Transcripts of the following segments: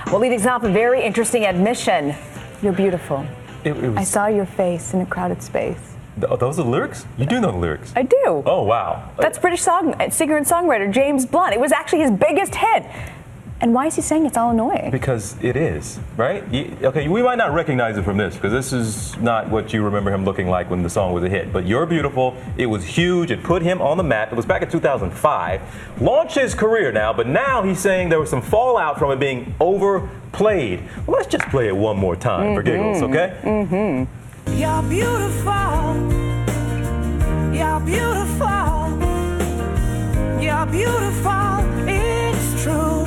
Well, leading us off, a very interesting admission. You're beautiful. I saw your face in a crowded space. Those are the lyrics? You do know the lyrics. I do. Oh, wow. That's British singer and songwriter James Blunt. It was actually his biggest hit. And why is he saying it's all annoying? Because it is, right? Okay, we might not recognize it from this, because this is not what you remember him looking like when the song was a hit. But You're Beautiful, it was huge. It put him on the map. It was back in 2005. Launched his career now, but now he's saying there was some fallout from it being overplayed. Well, let's just play it one more time for giggles, okay? You're beautiful. You're beautiful. You're beautiful. It's true.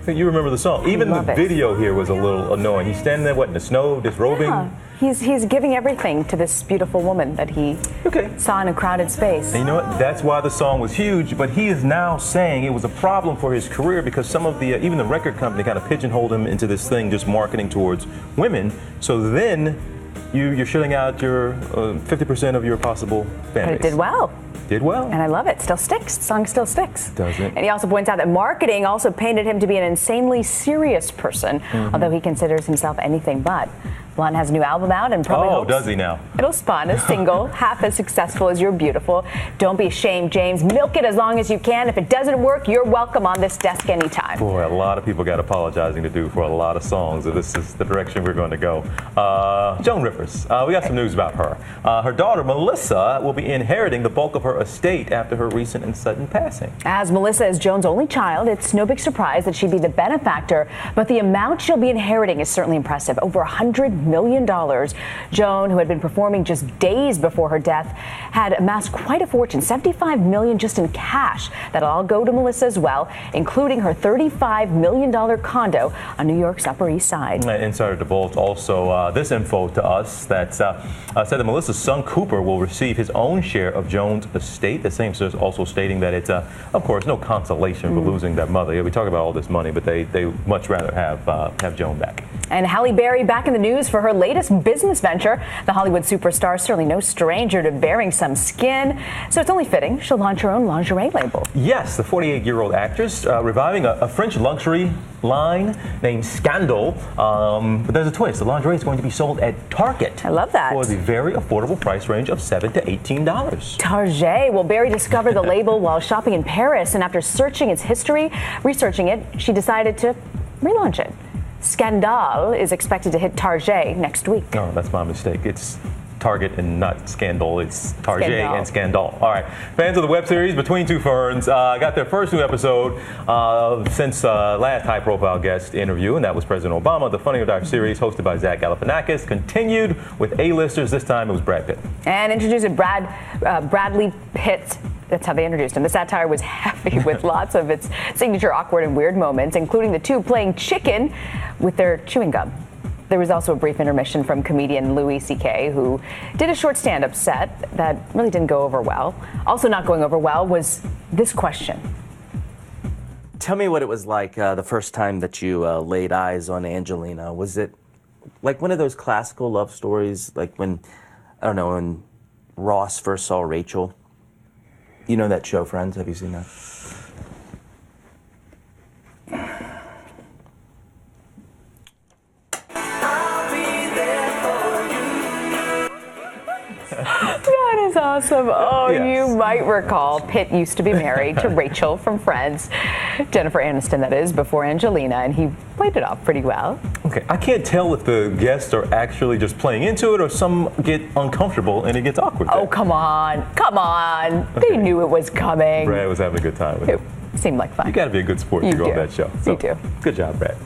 You remember the song. Even the video here was a little annoying. He's standing there, in the snow, disrobing? Yeah. He's giving everything to this beautiful woman that he saw in a crowded space. And you know what? That's why the song was huge, but he is now saying it was a problem for his career because some of the, even the record company kind of pigeonholed him into this thing just marketing towards women. So then you're shutting out your 50% of your possible fan base. But it did well. Did well. And I love it. Still sticks. The song still sticks. Does it? And he also points out that marketing also painted him to be an insanely serious person, although he considers himself anything but. Blunt has a new album out and probably hopes does he now? It'll spawn a single half as successful as You're Beautiful. Don't be ashamed, James. Milk it as long as you can. If it doesn't work, you're welcome on this desk anytime. Boy, a lot of people got apologizing to do for a lot of songs. If this is the direction we're going to go. Joan Rivers, we got some news about her. Her daughter, Melissa, will be inheriting the bulk of her estate after her recent and sudden passing. As Melissa is Joan's only child, it's no big surprise that she'd be the benefactor, but the amount she'll be inheriting is certainly impressive. Over $100 million. Joan, who had been performing just days before her death, had amassed quite a fortune, $75 million just in cash. That'll all go to Melissa as well, including her $35 million condo on New York's Upper East Side. Insider divulged also this info to us that said that Melissa's son Cooper will receive his own share of Joan's estate. The same source also stating that it's, of course, no consolation for losing their mother. Yeah, we talk about all this money, but they much rather have Joan back. And Halle Berry back in the news for her latest business venture. The Hollywood superstar is certainly no stranger to bearing some skin, so it's only fitting she'll launch her own lingerie label. Yes, the 48-year-old actress reviving a French luxury line named Scandal. But there's a twist. The lingerie is going to be sold at Target. I love that. For the very affordable price range of $7 to $18. Target. Well, Berry discovered the label while shopping in Paris, and after searching its history, researching it, she decided to relaunch it. Scandal is expected to hit Target next week. Oh, that's my mistake. It's Target and not Scandal. It's Target and Scandal. All right. Fans of the web series Between Two Ferns got their first new episode since last high-profile guest interview, and that was President Obama. The Funny or Die series, hosted by Zach Galifianakis, continued with A-listers. This time it was Brad Pitt. And introduced Bradley Pitt. That's how they introduced him. The satire was heavy with lots of its signature awkward and weird moments, including the two playing chicken with their chewing gum. There was also a brief intermission from comedian Louis C.K., who did a short stand-up set that really didn't go over well. Also not going over well was this question. Tell me what it was like the first time that you laid eyes on Angelina. Was it like one of those classical love stories, like when, I don't know, when Ross first saw Rachel? You know that show, Friends? Have you seen that? That is awesome. Oh, Yes. You might recall Pitt used to be married to Rachel from Friends, Jennifer Aniston, that is, before Angelina, and he played it off pretty well. Okay, I can't tell if the guests are actually just playing into it or some get uncomfortable and it gets awkward. Oh, come on. Come on. Okay. They knew it was coming. Brad was having a good time with it. It seemed like fun. You got to be a good sport to go on that show. You do. Good job, Brad.